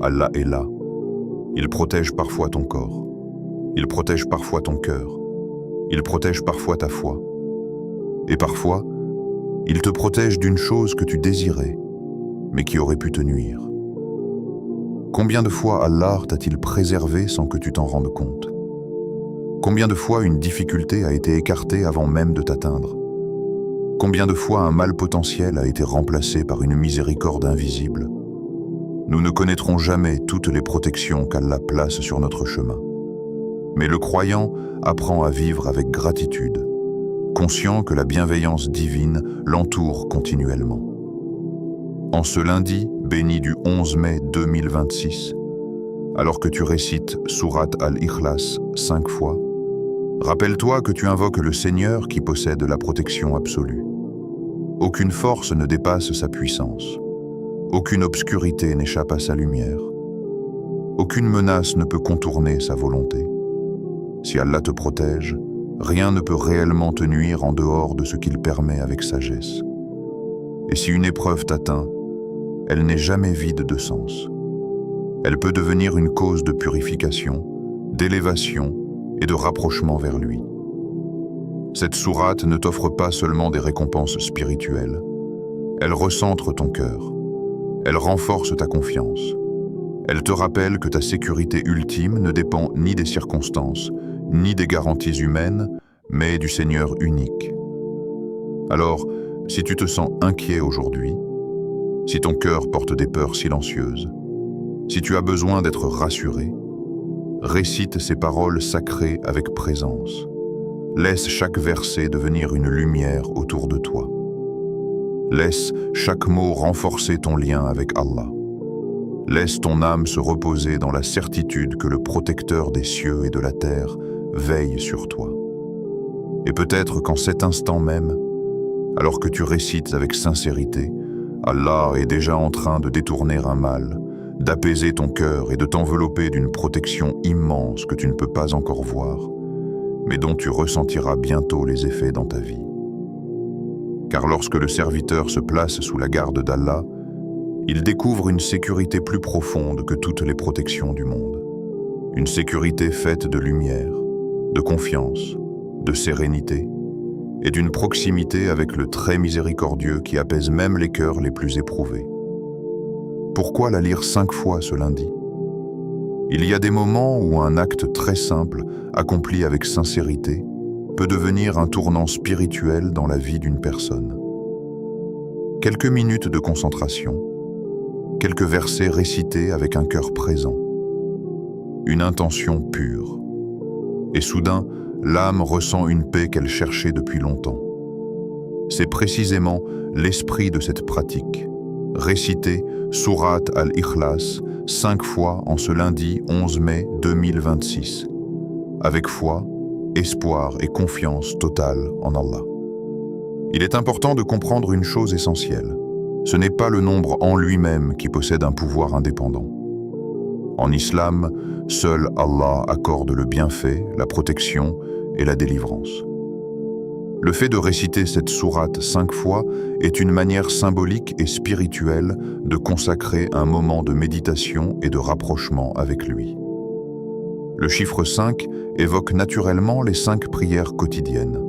Allah est là. Il protège parfois ton corps. Il protège parfois ton cœur. Il protège parfois ta foi. Et parfois, il te protège d'une chose que tu désirais, mais qui aurait pu te nuire. Combien de fois Allah t'a-t-il préservé sans que tu t'en rendes compte? Combien de fois une difficulté a été écartée avant même de t'atteindre? Combien de fois un mal potentiel a été remplacé par une miséricorde invisible? Nous ne connaîtrons jamais toutes les protections qu'Allah place sur notre chemin. Mais le croyant apprend à vivre avec gratitude, conscient que la bienveillance divine l'entoure continuellement. En ce lundi, béni du 11 mai 2026, alors que tu récites Sourate Al-Ikhlas 5 fois, rappelle-toi que tu invoques le Seigneur qui possède la protection absolue. Aucune force ne dépasse sa puissance. Aucune obscurité n'échappe à sa lumière. Aucune menace ne peut contourner sa volonté. Si Allah te protège, rien ne peut réellement te nuire en dehors de ce qu'il permet avec sagesse. Et si une épreuve t'atteint, elle n'est jamais vide de sens. Elle peut devenir une cause de purification, d'élévation et de rapprochement vers lui. Cette sourate ne t'offre pas seulement des récompenses spirituelles, elle recentre ton cœur, elle renforce ta confiance, elle te rappelle que ta sécurité ultime ne dépend ni des circonstances, ni des garanties humaines, mais du Seigneur unique. Alors, si tu te sens inquiet aujourd'hui, si ton cœur porte des peurs silencieuses, si tu as besoin d'être rassuré, récite ces paroles sacrées avec présence. Laisse chaque verset devenir une lumière autour de toi. Laisse chaque mot renforcer ton lien avec Allah. Laisse ton âme se reposer dans la certitude que le protecteur des cieux et de la terre veille sur toi. Et peut-être qu'en cet instant même, alors que tu récites avec sincérité, Allah est déjà en train de détourner un mal, d'apaiser ton cœur et de t'envelopper d'une protection immense que tu ne peux pas encore voir, mais dont tu ressentiras bientôt les effets dans ta vie. Car lorsque le serviteur se place sous la garde d'Allah, il découvre une sécurité plus profonde que toutes les protections du monde. Une sécurité faite de lumière, de confiance, de sérénité et d'une proximité avec le très miséricordieux qui apaise même les cœurs les plus éprouvés. Pourquoi la lire 5 fois ce lundi? Il y a des moments où un acte très simple, accompli avec sincérité, peut devenir un tournant spirituel dans la vie d'une personne. Quelques minutes de concentration, quelques versets récités avec un cœur présent, une intention pure. Et soudain, l'âme ressent une paix qu'elle cherchait depuis longtemps. C'est précisément l'esprit de cette pratique. Réciter Sourate Al-Ikhlas 5 fois en ce lundi 11 mai 2026, avec foi, espoir et confiance totale en Allah. Il est important de comprendre une chose essentielle. Ce n'est pas le nombre en lui-même qui possède un pouvoir indépendant. En islam, seul Allah accorde le bienfait, la protection et la délivrance. Le fait de réciter cette sourate 5 fois est une manière symbolique et spirituelle de consacrer un moment de méditation et de rapprochement avec lui. Le chiffre 5 évoque naturellement les 5 prières quotidiennes.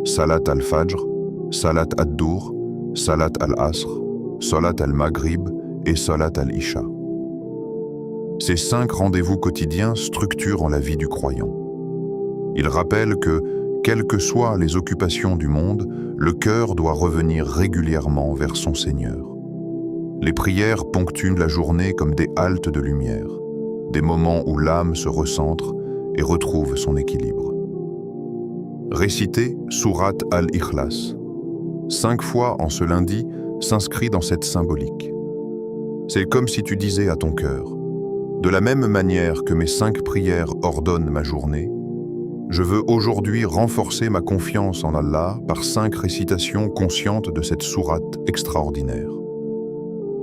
Salat al-Fajr, Salat ad-Dour, Salat al-Asr, Salat al-Maghrib et Salat al-Isha. Ces 5 rendez-vous quotidiens structurent la vie du croyant. Ils rappellent que, quelles que soient les occupations du monde, le cœur doit revenir régulièrement vers son Seigneur. Les prières ponctuent la journée comme des haltes de lumière, des moments où l'âme se recentre et retrouve son équilibre. Réciter Surat al-Ikhlas 5 fois en ce lundi s'inscrit dans cette symbolique. C'est comme si tu disais à ton cœur: de la même manière que mes 5 prières ordonnent ma journée, je veux aujourd'hui renforcer ma confiance en Allah par 5 récitations conscientes de cette sourate extraordinaire.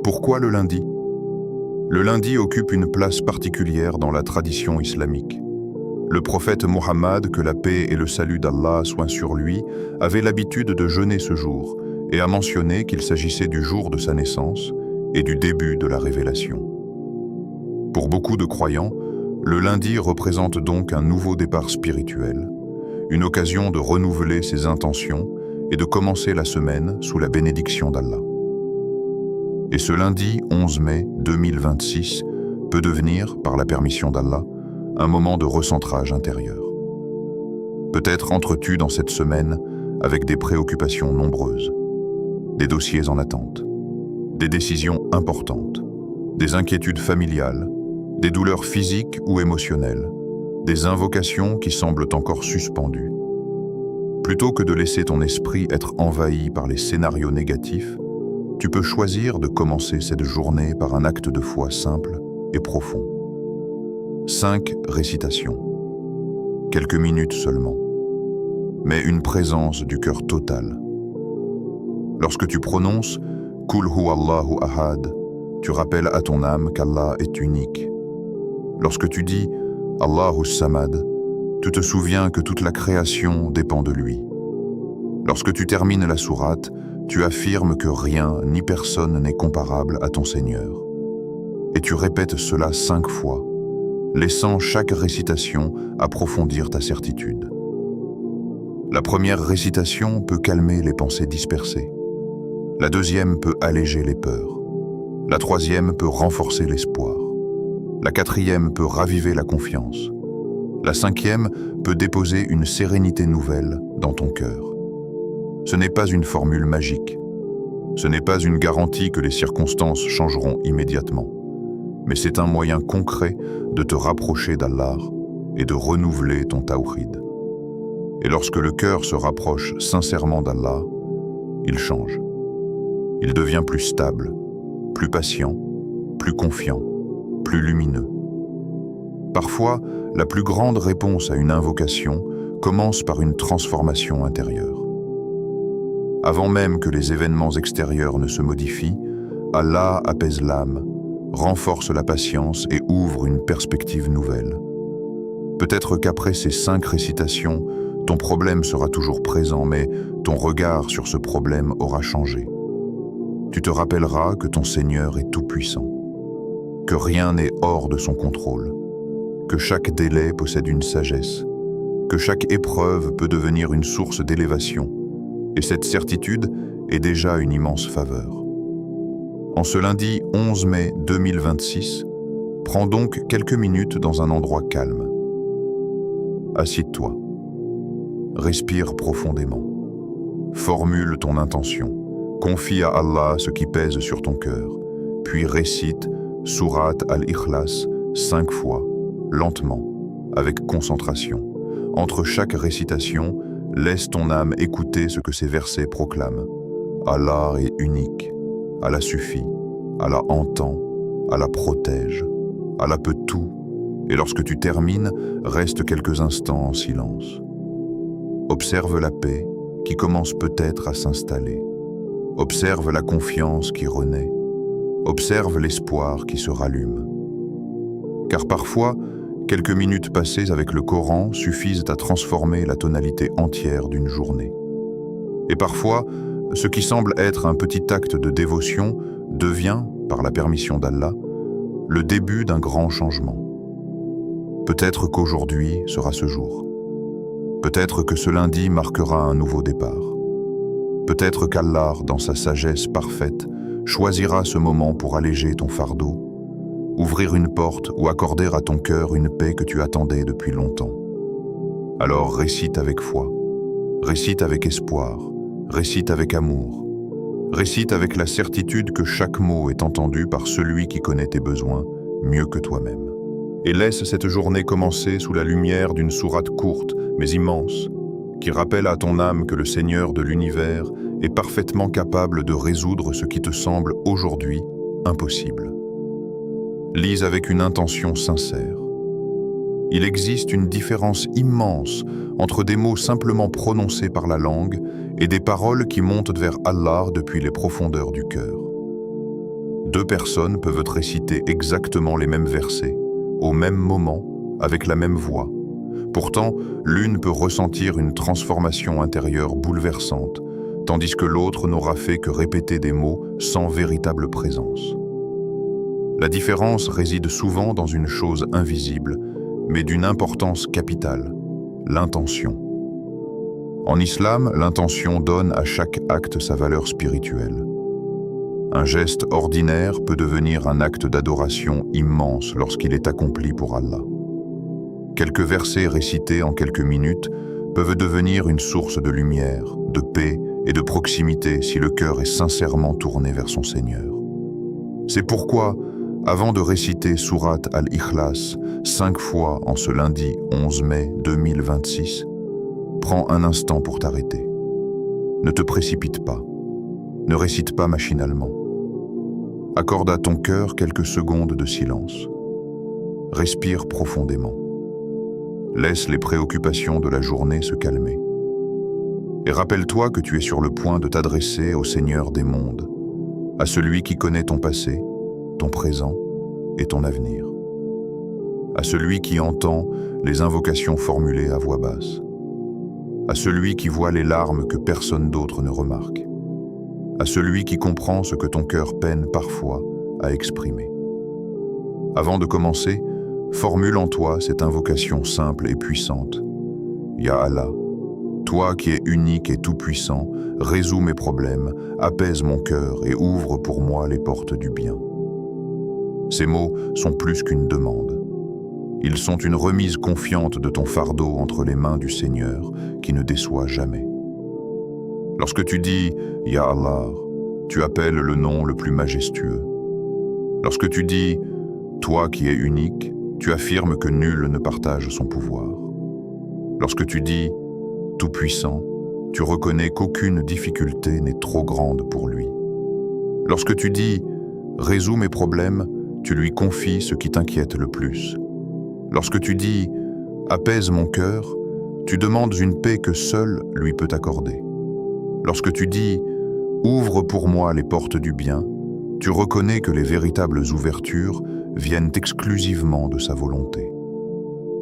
Pourquoi le lundi? Le lundi occupe une place particulière dans la tradition islamique. Le prophète Mohammed, que la paix et le salut d'Allah soient sur lui, avait l'habitude de jeûner ce jour et a mentionné qu'il s'agissait du jour de sa naissance et du début de la révélation. Pour beaucoup de croyants, le lundi représente donc un nouveau départ spirituel, une occasion de renouveler ses intentions et de commencer la semaine sous la bénédiction d'Allah. Et ce lundi 11 mai 2026 peut devenir, par la permission d'Allah, un moment de recentrage intérieur. Peut-être entres-tu dans cette semaine avec des préoccupations nombreuses, des dossiers en attente, des décisions importantes, des inquiétudes familiales, des douleurs physiques ou émotionnelles, des invocations qui semblent encore suspendues. Plutôt que de laisser ton esprit être envahi par les scénarios négatifs, tu peux choisir de commencer cette journée par un acte de foi simple et profond. 5 récitations. Quelques minutes seulement, mais une présence du cœur totale. Lorsque tu prononces « Qul huwallahu ahad », tu rappelles à ton âme qu'Allah est unique. Lorsque tu dis « Allahu samad », tu te souviens que toute la création dépend de lui. Lorsque tu termines la sourate, tu affirmes que rien ni personne n'est comparable à ton Seigneur. Et tu répètes cela 5 fois, laissant chaque récitation approfondir ta certitude. La première récitation peut calmer les pensées dispersées. La deuxième peut alléger les peurs. La troisième peut renforcer l'espoir. La quatrième peut raviver la confiance. La cinquième peut déposer une sérénité nouvelle dans ton cœur. Ce n'est pas une formule magique. Ce n'est pas une garantie que les circonstances changeront immédiatement. Mais c'est un moyen concret de te rapprocher d'Allah et de renouveler ton tawhid. Et lorsque le cœur se rapproche sincèrement d'Allah, il change. Il devient plus stable, plus patient, plus confiant, plus lumineux. Parfois, la plus grande réponse à une invocation commence par une transformation intérieure. Avant même que les événements extérieurs ne se modifient, Allah apaise l'âme, renforce la patience et ouvre une perspective nouvelle. Peut-être qu'après ces 5 récitations, ton problème sera toujours présent, mais ton regard sur ce problème aura changé. Tu te rappelleras que ton Seigneur est tout-puissant, que rien n'est hors de son contrôle, que chaque délai possède une sagesse, que chaque épreuve peut devenir une source d'élévation, et cette certitude est déjà une immense faveur. En ce lundi 11 mai 2026, prends donc quelques minutes dans un endroit calme. Assieds-toi. Respire profondément. Formule ton intention. Confie à Allah ce qui pèse sur ton cœur, puis récite Surat al-Ikhlas 5 fois, lentement, avec concentration. Entre chaque récitation, laisse ton âme écouter ce que ces versets proclament. Allah est unique, Allah suffit, Allah entend, Allah protège, Allah peut tout, et lorsque tu termines, reste quelques instants en silence. Observe la paix qui commence peut-être à s'installer. Observe la confiance qui renaît. Observe l'espoir qui se rallume. Car parfois, quelques minutes passées avec le Coran suffisent à transformer la tonalité entière d'une journée. Et parfois, ce qui semble être un petit acte de dévotion devient, par la permission d'Allah, le début d'un grand changement. Peut-être qu'aujourd'hui sera ce jour. Peut-être que ce lundi marquera un nouveau départ. Peut-être qu'Allah, dans sa sagesse parfaite, choisira ce moment pour alléger ton fardeau, ouvrir une porte ou accorder à ton cœur une paix que tu attendais depuis longtemps. Alors récite avec foi, récite avec espoir, récite avec amour, récite avec la certitude que chaque mot est entendu par celui qui connaît tes besoins mieux que toi-même. Et laisse cette journée commencer sous la lumière d'une sourate courte mais immense, qui rappelle à ton âme que le Seigneur de l'univers est parfaitement capable de résoudre ce qui te semble aujourd'hui impossible. Lise avec une intention sincère. Il existe une différence immense entre des mots simplement prononcés par la langue et des paroles qui montent vers Allah depuis les profondeurs du cœur. Deux personnes peuvent réciter exactement les mêmes versets, au même moment, avec la même voix. Pourtant, l'une peut ressentir une transformation intérieure bouleversante, tandis que l'autre n'aura fait que répéter des mots sans véritable présence. La différence réside souvent dans une chose invisible, mais d'une importance capitale, l'intention. En islam, l'intention donne à chaque acte sa valeur spirituelle. Un geste ordinaire peut devenir un acte d'adoration immense lorsqu'il est accompli pour Allah. Quelques versets récités en quelques minutes peuvent devenir une source de lumière, de paix et de proximité si le cœur est sincèrement tourné vers son Seigneur. C'est pourquoi, avant de réciter Sourate Al-Ikhlas 5 fois en ce lundi 11 mai 2026, prends un instant pour t'arrêter. Ne te précipite pas. Ne récite pas machinalement. Accorde à ton cœur quelques secondes de silence. Respire profondément. Laisse les préoccupations de la journée se calmer. Et rappelle-toi que tu es sur le point de t'adresser au Seigneur des mondes, à celui qui connaît ton passé, ton présent et ton avenir. À celui qui entend les invocations formulées à voix basse. À celui qui voit les larmes que personne d'autre ne remarque. À celui qui comprend ce que ton cœur peine parfois à exprimer. Avant de commencer, formule en toi cette invocation simple et puissante. Ya Allah, toi qui es unique et tout-puissant, résous mes problèmes, apaise mon cœur et ouvre pour moi les portes du bien. Ces mots sont plus qu'une demande. Ils sont une remise confiante de ton fardeau entre les mains du Seigneur qui ne déçoit jamais. Lorsque tu dis « Ya Allah », tu appelles le nom le plus majestueux. Lorsque tu dis « Toi qui es unique », tu affirmes que nul ne partage son pouvoir. Lorsque tu dis « Tout-puissant », tu reconnais qu'aucune difficulté n'est trop grande pour lui. Lorsque tu dis « Résous mes problèmes », tu lui confies ce qui t'inquiète le plus. Lorsque tu dis « Apaise mon cœur », tu demandes une paix que seul lui peut accorder. Lorsque tu dis « Ouvre pour moi les portes du bien », tu reconnais que les véritables ouvertures viennent exclusivement de sa volonté.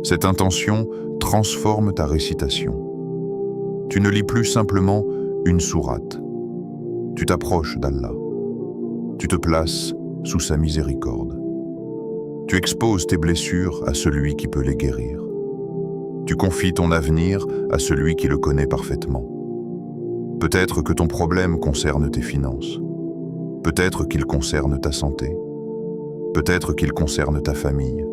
Cette intention transforme ta récitation. Tu ne lis plus simplement une sourate. Tu t'approches d'Allah. Tu te places sous sa miséricorde. Tu exposes tes blessures à celui qui peut les guérir. Tu confies ton avenir à celui qui le connaît parfaitement. Peut-être que ton problème concerne tes finances. Peut-être qu'il concerne ta santé. Peut-être qu'il concerne ta famille.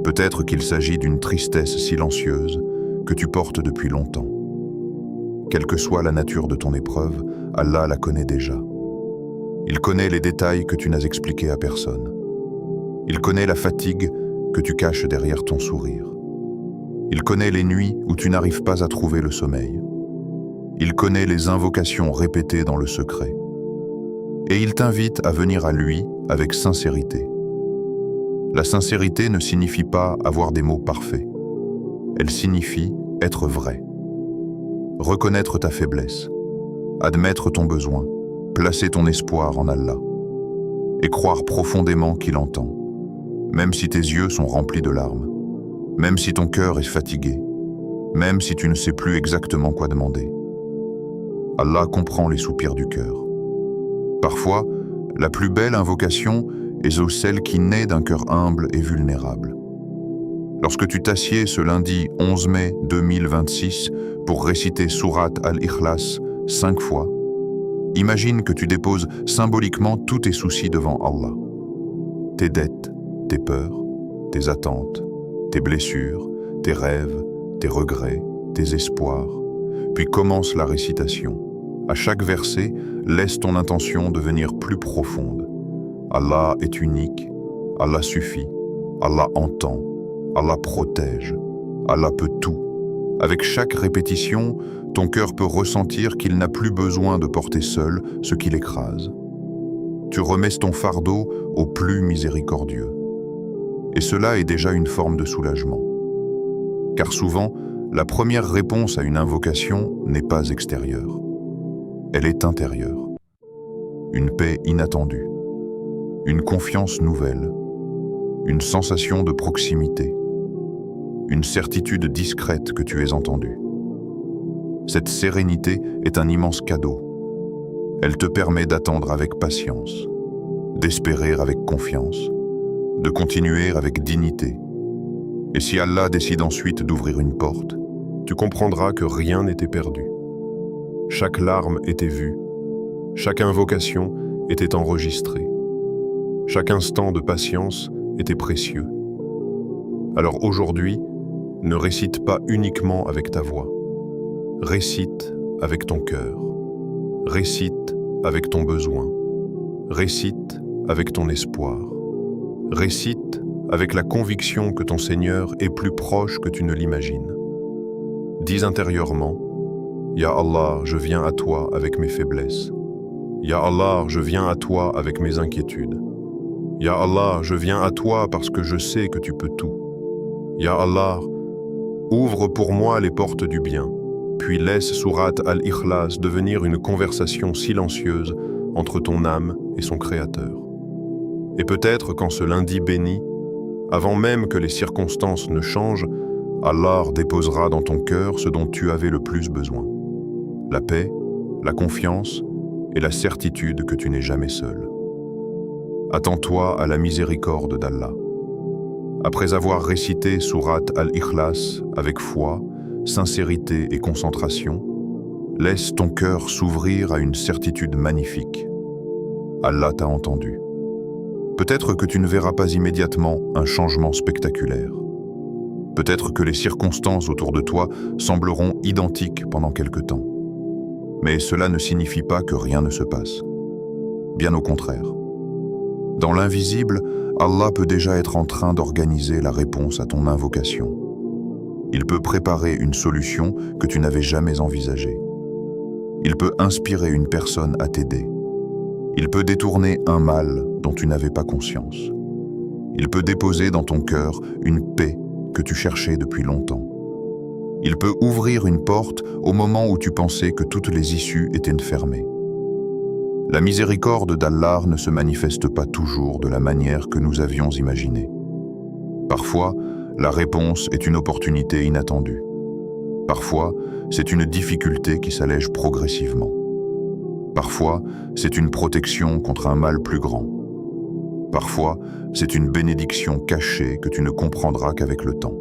Peut-être qu'il s'agit d'une tristesse silencieuse que tu portes depuis longtemps. Quelle que soit la nature de ton épreuve, Allah la connaît déjà. Il connaît les détails que tu n'as expliqués à personne. Il connaît la fatigue que tu caches derrière ton sourire. Il connaît les nuits où tu n'arrives pas à trouver le sommeil. Il connaît les invocations répétées dans le secret. Et il t'invite à venir à lui avec sincérité. La sincérité ne signifie pas avoir des mots parfaits. Elle signifie être vrai. Reconnaître ta faiblesse, admettre ton besoin, placer ton espoir en Allah et croire profondément qu'il entend, même si tes yeux sont remplis de larmes, même si ton cœur est fatigué, même si tu ne sais plus exactement quoi demander. Allah comprend les soupirs du cœur. Parfois, la plus belle invocation est celle qui naît d'un cœur humble et vulnérable. Lorsque tu t'assieds ce lundi 11 mai 2026 pour réciter Sourate Al-Ikhlas 5 fois, imagine que tu déposes symboliquement tous tes soucis devant Allah. Tes dettes, tes peurs, tes attentes, tes blessures, tes rêves, tes regrets, tes espoirs. Puis commence la récitation. À chaque verset, laisse ton intention devenir plus profonde. Allah est unique, Allah suffit, Allah entend, Allah protège, Allah peut tout. Avec chaque répétition, ton cœur peut ressentir qu'il n'a plus besoin de porter seul ce qui l'écrase. Tu remets ton fardeau au plus miséricordieux. Et cela est déjà une forme de soulagement. Car souvent, la première réponse à une invocation n'est pas extérieure. Elle est intérieure. Une paix inattendue, une confiance nouvelle, une sensation de proximité, une certitude discrète que tu es entendu. Cette sérénité est un immense cadeau. Elle te permet d'attendre avec patience, d'espérer avec confiance, de continuer avec dignité. Et si Allah décide ensuite d'ouvrir une porte, tu comprendras que rien n'était perdu. Chaque larme était vue, chaque invocation était enregistrée, chaque instant de patience était précieux. Alors aujourd'hui, ne récite pas uniquement avec ta voix. Récite avec ton cœur. Récite avec ton besoin. Récite avec ton espoir. Récite avec la conviction que ton Seigneur est plus proche que tu ne l'imagines. Dis intérieurement, « Ya Allah, je viens à toi avec mes faiblesses. Ya Allah, je viens à toi avec mes inquiétudes. Ya Allah, je viens à toi parce que je sais que tu peux tout. Ya Allah, ouvre pour moi les portes du bien, puis laisse Sourate Al-Ikhlas devenir une conversation silencieuse entre ton âme et son Créateur. Et peut-être qu'en ce lundi béni, avant même que les circonstances ne changent, Allah déposera dans ton cœur ce dont tu avais le plus besoin. La paix, la confiance et la certitude que tu n'es jamais seul. Attends-toi à la miséricorde d'Allah. Après avoir récité Sourate Al-Ikhlas avec foi, sincérité et concentration, laisse ton cœur s'ouvrir à une certitude magnifique. Allah t'a entendu. Peut-être que tu ne verras pas immédiatement un changement spectaculaire. Peut-être que les circonstances autour de toi sembleront identiques pendant quelque temps. Mais cela ne signifie pas que rien ne se passe. Bien au contraire. Dans l'invisible, Allah peut déjà être en train d'organiser la réponse à ton invocation. Il peut préparer une solution que tu n'avais jamais envisagée. Il peut inspirer une personne à t'aider. Il peut détourner un mal dont tu n'avais pas conscience. Il peut déposer dans ton cœur une paix que tu cherchais depuis longtemps. Il peut ouvrir une porte au moment où tu pensais que toutes les issues étaient fermées. La miséricorde d'Allah ne se manifeste pas toujours de la manière que nous avions imaginé. Parfois, la réponse est une opportunité inattendue. Parfois, c'est une difficulté qui s'allège progressivement. Parfois, c'est une protection contre un mal plus grand. Parfois, c'est une bénédiction cachée que tu ne comprendras qu'avec le temps.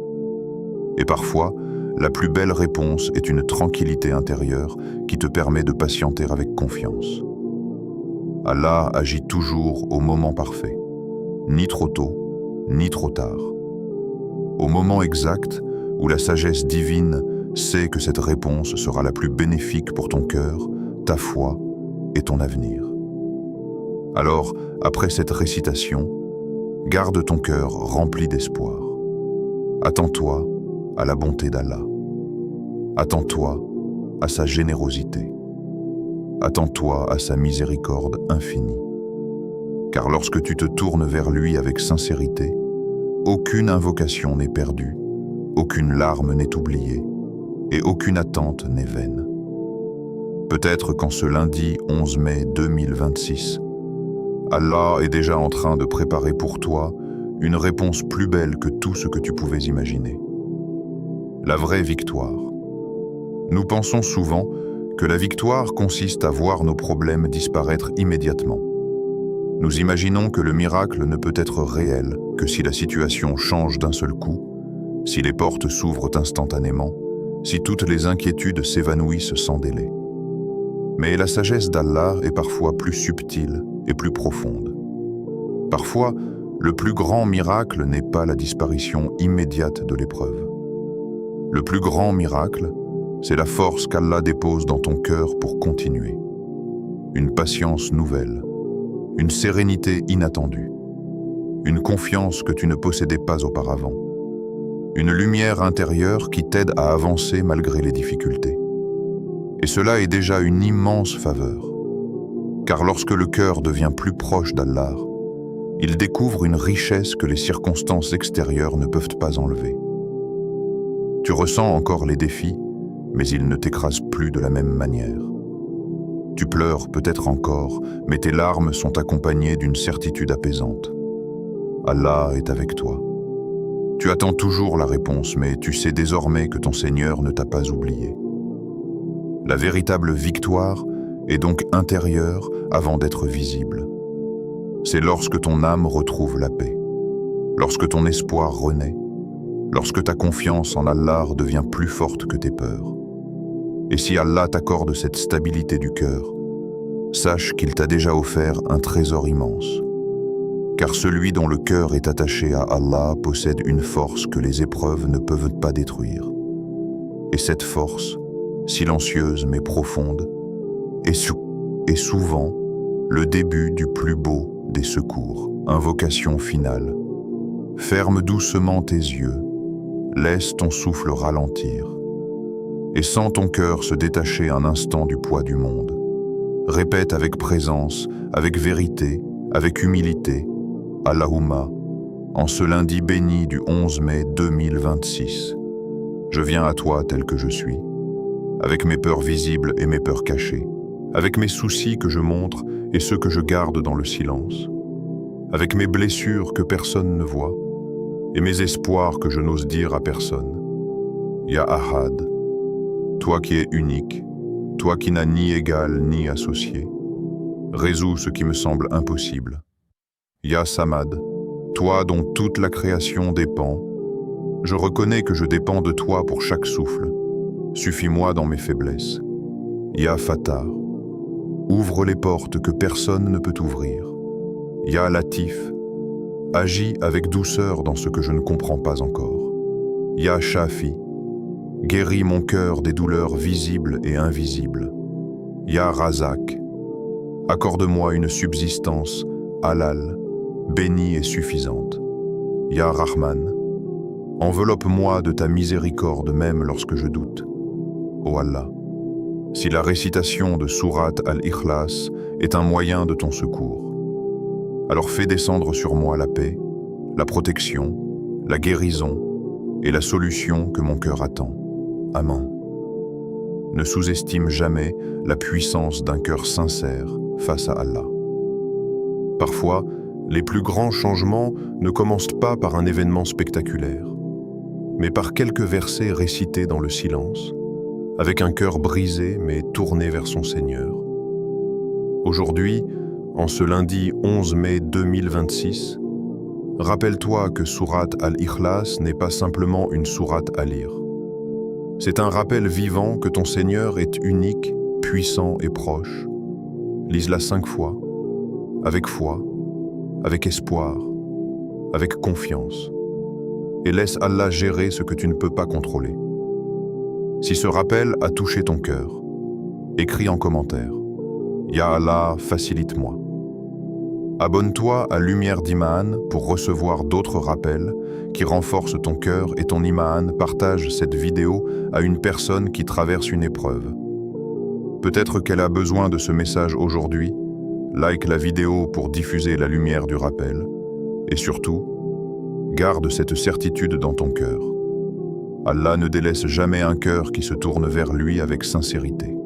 Et parfois, la plus belle réponse est une tranquillité intérieure qui te permet de patienter avec confiance. Allah agit toujours au moment parfait, ni trop tôt, ni trop tard. Au moment exact où la sagesse divine sait que cette réponse sera la plus bénéfique pour ton cœur, ta foi et ton avenir. Alors, après cette récitation, garde ton cœur rempli d'espoir. Attends-toi à la bonté d'Allah. Attends-toi à sa générosité. Attends-toi à sa miséricorde infinie. Car lorsque tu te tournes vers lui avec sincérité, aucune invocation n'est perdue, aucune larme n'est oubliée et aucune attente n'est vaine. Peut-être qu'en ce lundi 11 mai 2026, Allah est déjà en train de préparer pour toi une réponse plus belle que tout ce que tu pouvais imaginer. La vraie victoire. Nous pensons souvent que la victoire consiste à voir nos problèmes disparaître immédiatement. Nous imaginons que le miracle ne peut être réel que si la situation change d'un seul coup, si les portes s'ouvrent instantanément, si toutes les inquiétudes s'évanouissent sans délai. Mais la sagesse d'Allah est parfois plus subtile et plus profonde. Parfois, le plus grand miracle n'est pas la disparition immédiate de l'épreuve. Le plus grand miracle, c'est la force qu'Allah dépose dans ton cœur pour continuer. Une patience nouvelle, une sérénité inattendue, une confiance que tu ne possédais pas auparavant, une lumière intérieure qui t'aide à avancer malgré les difficultés. Et cela est déjà une immense faveur, car lorsque le cœur devient plus proche d'Allah, il découvre une richesse que les circonstances extérieures ne peuvent pas enlever. Tu ressens encore les défis, mais ils ne t'écrasent plus de la même manière. Tu pleures peut-être encore, mais tes larmes sont accompagnées d'une certitude apaisante. Allah est avec toi. Tu attends toujours la réponse, mais tu sais désormais que ton Seigneur ne t'a pas oublié. La véritable victoire est donc intérieure avant d'être visible. C'est lorsque ton âme retrouve la paix, lorsque ton espoir renaît, lorsque ta confiance en Allah devient plus forte que tes peurs. Et si Allah t'accorde cette stabilité du cœur, sache qu'il t'a déjà offert un trésor immense. Car celui dont le cœur est attaché à Allah possède une force que les épreuves ne peuvent pas détruire. Et cette force, silencieuse mais profonde, est souvent le début du plus beau des secours. Invocation finale. Ferme doucement tes yeux, laisse ton souffle ralentir, et sens ton cœur se détacher un instant du poids du monde. Répète avec présence, avec vérité, avec humilité, Allahumma, en ce lundi béni du 11 mai 2026. Je viens à toi tel que je suis, avec mes peurs visibles et mes peurs cachées, avec mes soucis que je montre et ceux que je garde dans le silence, avec mes blessures que personne ne voit et mes espoirs que je n'ose dire à personne. Ya Ahad, toi qui es unique, toi qui n'as ni égal ni associé, résous ce qui me semble impossible. Ya Samad, toi dont toute la création dépend, je reconnais que je dépends de toi pour chaque souffle. Suffis-moi dans mes faiblesses. Ya Fattar, ouvre les portes que personne ne peut ouvrir. Ya Latif, agis avec douceur dans ce que je ne comprends pas encore. Ya Shafi, guéris mon cœur des douleurs visibles et invisibles. Ya Razak, accorde-moi une subsistance halal, bénie et suffisante. Ya Rahman, enveloppe-moi de ta miséricorde même lorsque je doute. Ô Allah, si la récitation de Sourate Al-Ikhlas est un moyen de ton secours, alors fais descendre sur moi la paix, la protection, la guérison et la solution que mon cœur attend. Amen. Ne sous-estime jamais la puissance d'un cœur sincère face à Allah. Parfois, les plus grands changements ne commencent pas par un événement spectaculaire, mais par quelques versets récités dans le silence, avec un cœur brisé mais tourné vers son Seigneur. Aujourd'hui, en ce lundi 11 mai 2026, rappelle-toi que Sourate Al-Ikhlas n'est pas simplement une sourate à lire. C'est un rappel vivant que ton Seigneur est unique, puissant et proche. Lise-la 5 fois, avec foi, avec espoir, avec confiance, et laisse Allah gérer ce que tu ne peux pas contrôler. Si ce rappel a touché ton cœur, écris en commentaire. Ya Allah, facilite-moi. Abonne-toi à Lumière d'Iman pour recevoir d'autres rappels qui renforcent ton cœur et ton Iman. Partage cette vidéo à une personne qui traverse une épreuve. Peut-être qu'elle a besoin de ce message aujourd'hui. Like la vidéo pour diffuser la lumière du rappel. Et surtout, garde cette certitude dans ton cœur. Allah ne délaisse jamais un cœur qui se tourne vers lui avec sincérité.